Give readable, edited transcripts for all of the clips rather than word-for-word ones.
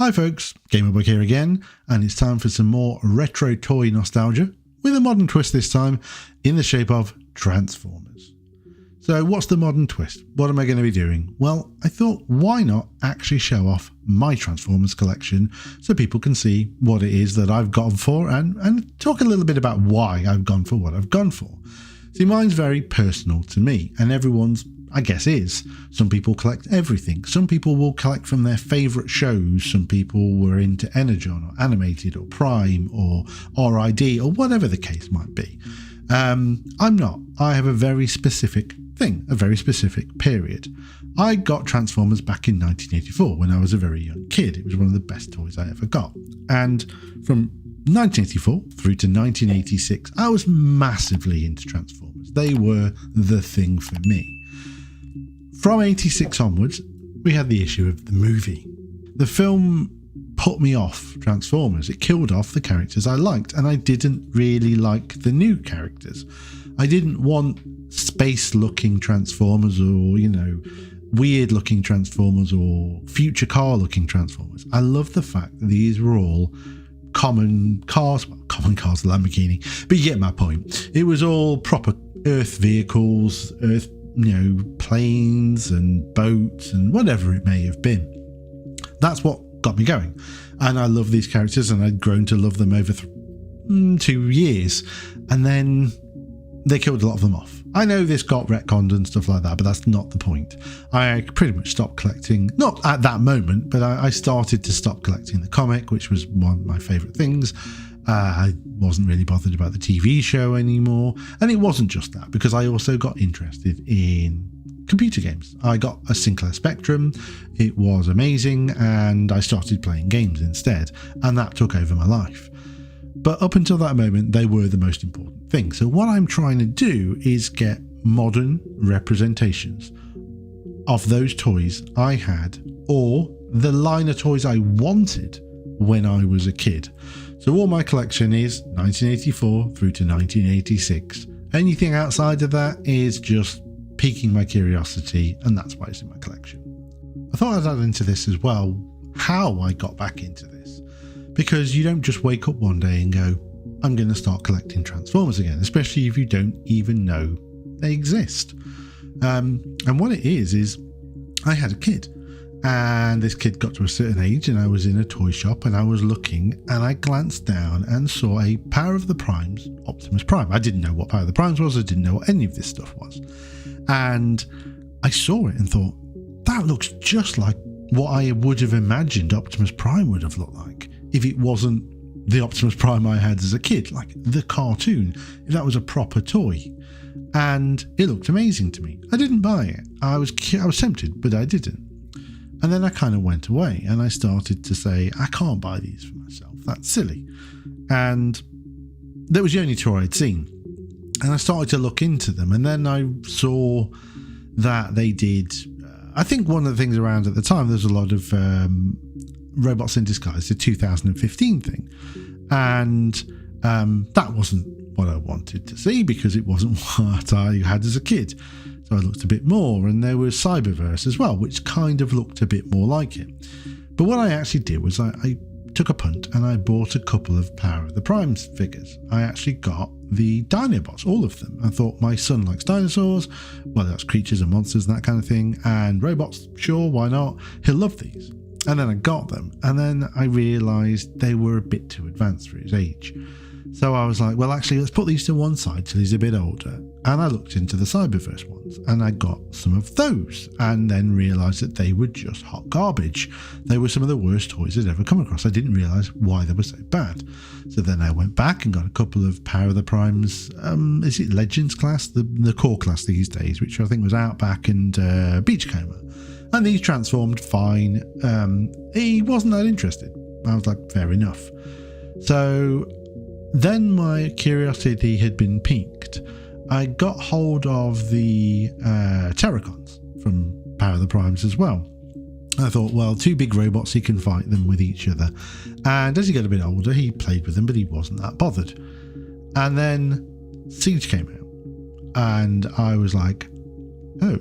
Hi folks, Gamerboy here again, and it's time for some more retro toy nostalgia, with a modern twist this time, in the shape of Transformers. So what's the modern twist? What am I going to be doing? Well, I thought why not actually show off my Transformers collection so people can see what it is that I've gone for and talk a little bit about why I've gone for what I've gone for. See, mine's very personal to me, and everyone's, I guess, is. Some people collect everything. Some people will collect from their favourite shows. Some people were into Energon or Animated or Prime or RID or whatever the case might be. I'm not. I have a very specific thing, a very specific period. I got Transformers back in 1984 when I was a very young kid. It was one of the best toys I ever got. And from 1984 through to 1986, I was massively into Transformers. They were the thing for me. From 86 onwards, we had the issue of the movie. The film put me off Transformers. It killed off the characters I liked, and I didn't really like the new characters. I didn't want space-looking Transformers or, weird-looking Transformers or future car-looking Transformers. I love the fact that these were all common cars, Lamborghini, but you get my point. It was all proper Earth vehicles, planes and boats and whatever it may have been. That's what got me going, and I love these characters, and I'd grown to love them over 2 years, and then they killed a lot of them off. I know this got retconned and stuff like that, but that's not the point. I pretty much stopped collecting, not at that moment, but I started to stop collecting the comic, which was one of my favourite things. I wasn't really bothered about the TV show anymore, and it wasn't just that, because I also got interested in computer games. I got a Sinclair Spectrum, it was amazing, and I started playing games instead, and that took over my life. But up until that moment, they were the most important thing. So what I'm trying to do is get modern representations of those toys I had, or the line of toys I wanted when I was a kid. So all my collection is 1984 through to 1986. Anything outside of that is just piquing my curiosity, and that's why it's in my collection. I thought I'd add into this as well how I got back into this, because you don't just wake up one day and go, I'm going to start collecting Transformers again, especially if you don't even know they exist. And what it is I had a kid. And this kid got to a certain age, and I was in a toy shop, and I was looking, and I glanced down and saw a Power of the Primes Optimus Prime. I didn't know what Power of the Primes was. I didn't know what any of this stuff was. And I saw it and thought, that looks just like what I would have imagined Optimus Prime would have looked like if it wasn't the Optimus Prime I had as a kid, like the cartoon, if that was a proper toy. And it looked amazing to me. I didn't buy it. I was tempted, but I didn't. And then I kind of went away, and I started to say, I can't buy these for myself. That's silly. And that was the only toy I'd seen. And I started to look into them, and then I saw that they did, I think one of the things around at the time, there's a lot of Robots in Disguise, the 2015 thing. And that wasn't what I wanted to see, because it wasn't what I had as a kid. So I looked a bit more, and there was Cyberverse as well, which kind of looked a bit more like it. But what I actually did was I took a punt, and I bought a couple of Power of the Primes figures. I actually got the Dinobots, all of them. I thought my son likes dinosaurs, well, that's creatures and monsters and that kind of thing, and robots, sure, why not? He'll love these. And then I got them, and then I realised they were a bit too advanced for his age. So I was like, well, actually, let's put these to one side till he's a bit older. And I looked into the Cyberverse ones, and I got some of those, and then realised that they were just hot garbage. They were some of the worst toys I'd ever come across. I didn't realise why they were so bad. So then I went back and got a couple of Power of the Primes, is it Legends class? The core class these days, which I think was Outback and Beachcomber. And these transformed fine. He wasn't that interested. I was like, fair enough. So then my curiosity had been piqued. I got hold of the Terracons from Power of the Primes as well. I thought, well, two big robots, he can fight them with each other. And as he got a bit older, he played with them, but he wasn't that bothered. And then Siege came out, and I was like, oh,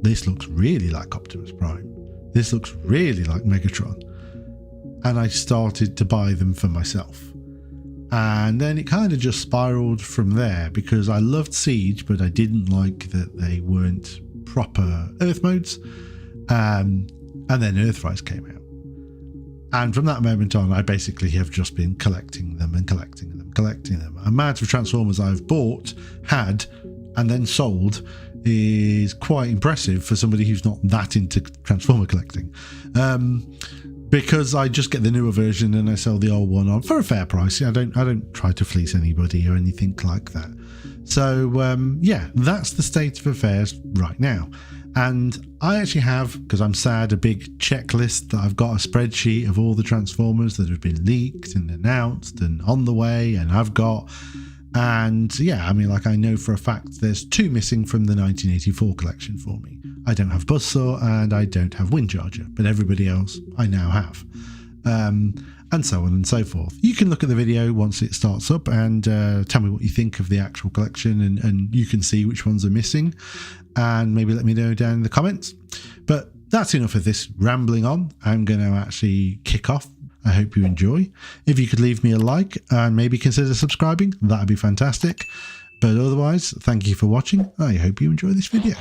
this looks really like Optimus Prime. This looks really like Megatron. and I started to buy them for myself. And then it kind of just spiraled from there, because I loved Siege, but I didn't like that they weren't proper Earth modes. And then Earthrise came out. And from that moment on, I basically have just been collecting them. The amount of Transformers I've bought, had, and then sold is quite impressive for somebody who's not that into Transformer collecting. Because I just get the newer version and I sell the old one on for a fair price. I don't try to fleece anybody or anything like that. So yeah, that's the state of affairs right now. And I actually have, because I'm sad, a big checklist that I've got a spreadsheet of all the Transformers that have been leaked and announced and on the way, and I've got. And yeah, I mean, like, I know for a fact there's 2 missing from the 1984 collection for me. I don't have Buzzsaw and I don't have Windcharger, but everybody else I now have. And so on and so forth. You can look at the video once it starts up and tell me what you think of the actual collection, and you can see which ones are missing, and maybe let me know down in the comments. But that's enough of this rambling on. I'm going to actually kick off. I hope you enjoy. If you could leave me a like and maybe consider subscribing, that'd be fantastic. But otherwise, thank you for watching. I hope you enjoy this video.